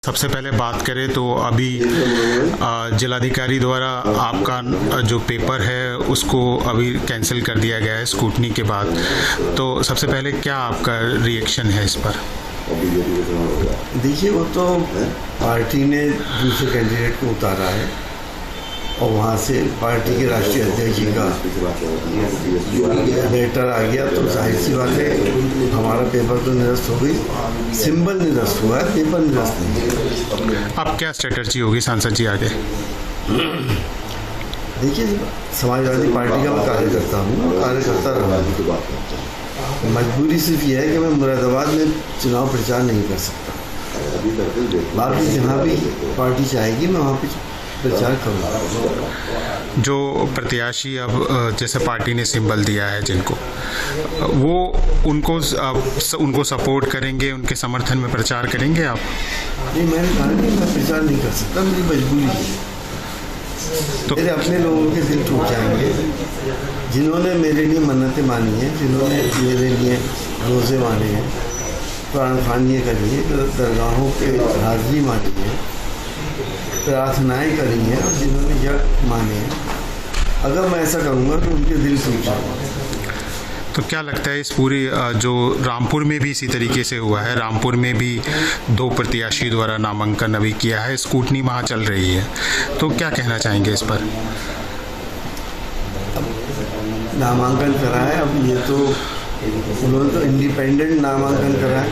सबसे पहले बात करें तो अभी जिलाधिकारी द्वारा आपका जो पेपर है उसको अभी कैंसिल कर दिया गया है स्क्रूटनी के बाद। तो सबसे पहले क्या आपका रिएक्शन है इस पर? देखिए, वो तो पार्टी ने दूसरे कैंडिडेट को उतारा है और वहाँ से पार्टी के राष्ट्रीय अध्यक्ष जी का लेटर आ गया, तो जाहिर सी बात है हमारा पेपर तो निरस्त हो गई। सिंबल निरस्त हुआ है, पेपर निरस्त नहीं। अब क्या स्ट्रेटजी होगी सांसद जी आगे? देखिए, समाजवादी पार्टी का मैं कार्यकर्ता हूँ, कार्यकर्ता रहा। मजबूरी सिर्फ यह है कि मैं मुरादाबाद में चुनाव प्रचार नहीं कर सकता। बाकी जहाँ भी पार्टी चाहेगी मैं वहाँ पे प्रचार करूँगा। जो प्रत्याशी अब जैसे पार्टी ने सिंबल दिया है जिनको, वो उनको सपोर्ट करेंगे, उनके समर्थन में प्रचार करेंगे आप? नहीं, मैंने कहा कि मैं प्रचार नहीं कर सकता, मेरी मजबूरी है। तो मेरे अपने लोगों के दिल टूट जाएंगे जिन्होंने मेरे लिए मन्नतें मानी हैं, जिन्होंने मेरे लिए रोज़े माने हैं, कुरान ख़वानियाँ करी हैं, दरगाहों पे हाज़री मानी है, प्रार्थनाएं करी हैं और जिन्होंने यज्ञ माने हैं। अगर मैं ऐसा करूँगा तो उनके दिल टूट जाएंगे। तो क्या लगता है इस पूरी जो रामपुर में भी इसी तरीके से हुआ है, रामपुर में भी 2 प्रत्याशी द्वारा नामांकन अभी किया है, स्क्रूटनी वहाँ चल रही है, तो क्या कहना चाहेंगे इस पर? नामांकन करा है, अब ये तो उन्होंने तो इंडिपेंडेंट नामांकन करा है।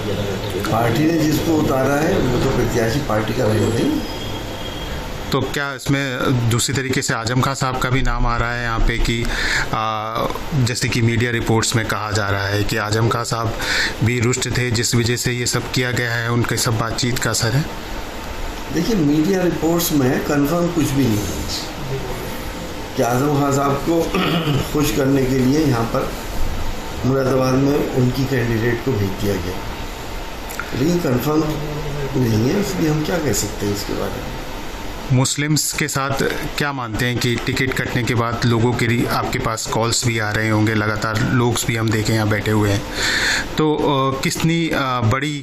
पार्टी ने जिसको उतारा है वो तो प्रत्याशी पार्टी का रहेगा नहीं। तो क्या इसमें दूसरी तरीके से आजम खान साहब का भी नाम आ रहा है यहाँ पे कि जैसे कि मीडिया रिपोर्ट्स में कहा जा रहा है कि आजम खान साहब भी रुष्ट थे, जिस वजह से ये सब किया गया है, उनके सब बातचीत का असर है? देखिए, मीडिया रिपोर्ट्स में कंफर्म कुछ भी नहीं है कि आजम खान साहब को खुश करने के लिए यहाँ पर मुरादाबाद में उनकी कैंडिडेट को भेज दिया गया, लेकिन कंफर्म नहीं है, इसलिए हम क्या कह सकते हैं इसके बारे में। मुस्लिम्स के साथ क्या मानते हैं कि टिकट कटने के बाद लोगों के लिए आपके पास कॉल्स भी आ रहे होंगे, लगातार लोग भी हम देखें यहाँ बैठे हुए हैं, तो कितनी बड़ी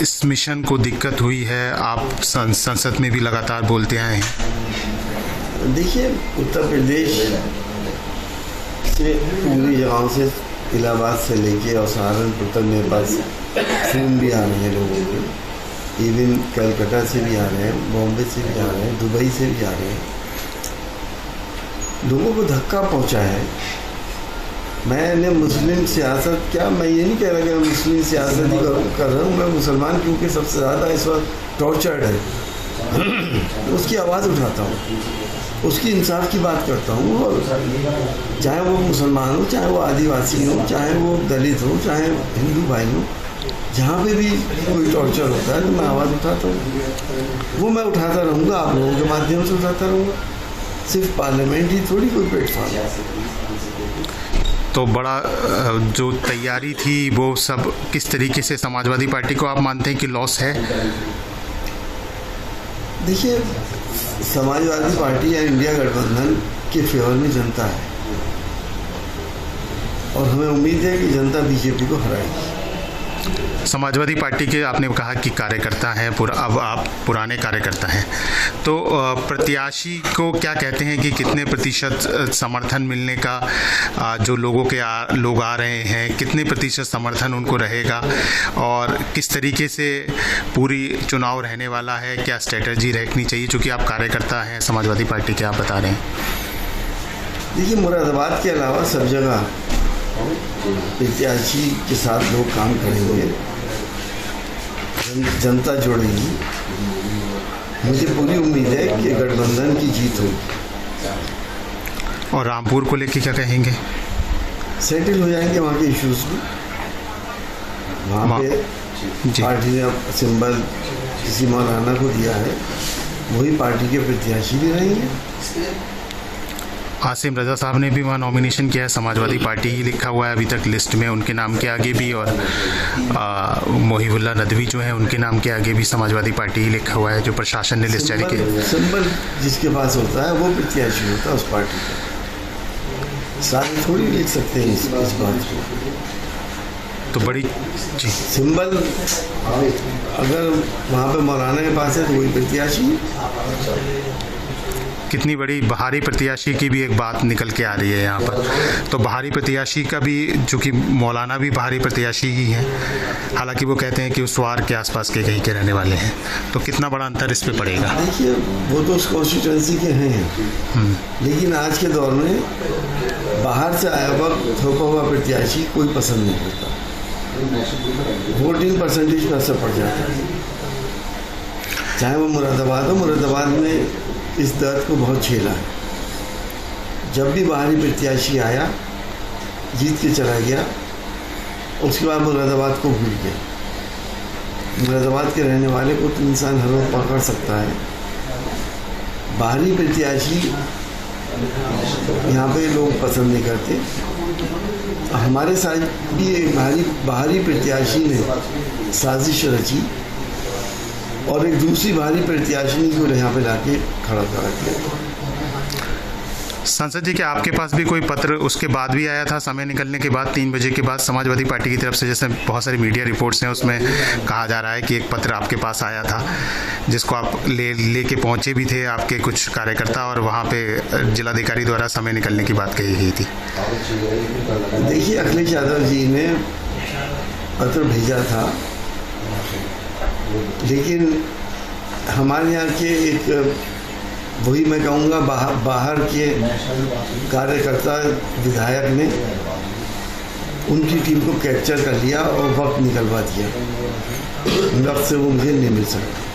इस मिशन को दिक्कत हुई है? आप संसद में भी लगातार बोलते आए हैं। देखिए, उत्तर प्रदेश से पूरी जगहों से, इलाहाबाद से लेके और सहारनपुर तक मेरे पास फ़ोन भी आ रहे हैं लोगों के, इवन कलकत्ता से भी आ रहे हैं, बॉम्बे से भी आ रहे हैं, दुबई से भी आ रहे हैं। लोगों को धक्का पहुंचा है। मैंने मुस्लिम सियासत, क्या मैं ये नहीं कह रहा कि मैं मुस्लिम सियासत ही कर रहा हूँ, मैं मुसलमान क्योंकि सबसे ज़्यादा इस वक्त टॉर्चर्ड है उसकी आवाज़ उठाता हूँ, उसकी इंसाफ की बात करता हूँ। और चाहे वो मुसलमान हो, चाहे वो आदिवासी हो, चाहे वो दलित हो, चाहे हिंदू भाई हो, जहाँ पे भी कोई टॉर्चर होता है तो मैं आवाज़ उठाता हूँ। वो मैं उठाता रहूँगा, आप लोगों के माध्यम से उठाता रहूँगा। सिर्फ पार्लियामेंट ही थोड़ी कोई प्लेटफॉर्म है। तो बड़ा जो तैयारी थी वो सब किस तरीके से समाजवादी पार्टी को आप मानते हैं कि लॉस है? देखिए, समाजवादी पार्टी या इंडिया गठबंधन के फेवर में जनता है और हमें उम्मीद है कि जनता बीजेपी को हराएगी। समाजवादी पार्टी के आपने कहा कि कार्यकर्ता हैं, अब आप पुराने कार्यकर्ता हैं, तो प्रत्याशी को क्या कहते हैं कि कितने प्रतिशत समर्थन मिलने का जो लोग आ रहे हैं, कितने प्रतिशत समर्थन उनको रहेगा और किस तरीके से पूरी चुनाव रहने वाला है? क्या स्ट्रेटजी रखनी चाहिए, चूँकि आप कार्यकर्ता हैं समाजवादी पार्टी के, आप बता रहे हैं? देखिए, मुरादाबाद के अलावा सब जगह प्रत्याशी के साथ लोग काम करेंगे, जनता जुड़ेगी। मुझे पूरी उम्मीद है कि गठबंधन की जीत होगी। और रामपुर को लेके क्या कहेंगे? सेटल हो जाएंगे वहाँ के इश्यूज भी। वहाँ पे पार्टी ने सिंबल किसी मौलाना को दिया है, वही पार्टी के प्रत्याशी भी रहेंगे। आसिम रजा साहब ने भी वहाँ नॉमिनेशन किया है, समाजवादी पार्टी ही लिखा हुआ है अभी तक लिस्ट में उनके नाम के आगे भी, और मोहिबुल्लाह नदवी जो है उनके नाम के आगे भी समाजवादी पार्टी ही लिखा हुआ है, जो प्रशासन ने लिस्ट जारी की। सिंबल जिसके पास होता है वो प्रत्याशी होता है उस पार्टी का। सारे थोड़ी लिख सकते हैं इस बात को। तो बड़ी जी सिंबल अगर वहाँ पे मौलाना के पास है तो वही प्रत्याशी। कितनी बड़ी बाहरी प्रत्याशी की भी एक बात निकल के आ रही है यहाँ पर। तो बाहरी प्रत्याशी का भी, चूँकि मौलाना भी बाहरी प्रत्याशी ही है, हालांकि वो कहते हैं कि उस वार के आसपास के कहीं के रहने वाले हैं, तो कितना बड़ा अंतर इस पे पड़ेगा? देखिए वो तो उस कॉन्स्टिट्यूंसी के हैं, लेकिन आज के दौर में बाहर से आया हुआ थोपा हुआ प्रत्याशी कोई पसंद नहीं करता। वोटिंग परसेंटेज पर असर पड़ जाता है। चाहे वो मुरादाबाद हो, मुरादाबाद में इस दर्द को बहुत झेला है। जब भी बाहरी प्रत्याशी आया जीत के चला गया, उसके बाद मुरादाबाद को भूल गया। मुरादाबाद के रहने वाले को तो इंसान हर वक्त पकड़ सकता है। बाहरी प्रत्याशी यहाँ पे लोग पसंद नहीं करते। हमारे साथ भी एक बाहरी प्रत्याशी ने साजिश रची और एक दूसरी बाहरी प्रत्याशी ने जो यहाँ पे लाके खड़ा किया। संसद जी, क्या आपके पास भी कोई पत्र उसके बाद भी आया था, समय निकलने के बाद 3 बजे के बाद समाजवादी पार्टी की तरफ से? जैसे बहुत सारी मीडिया रिपोर्ट्स हैं, उसमें कहा जा रहा है कि एक पत्र आपके पास आया था जिसको आप लेके पहुंचे भी थे आपके कुछ कार्यकर्ता, और वहां पे जिलाधिकारी द्वारा समय निकलने की बात कही गई थी। देखिए, अखिलेश यादव जी ने पत्र भेजा था, लेकिन हमारे यहाँ के एक, वही मैं कहूँगा, बाहर के कार्यकर्ता विधायक ने उनकी टीम को कैप्चर कर लिया और वक्त निकलवा दिया। वक्त से वो मुझे नहीं मिल सकता।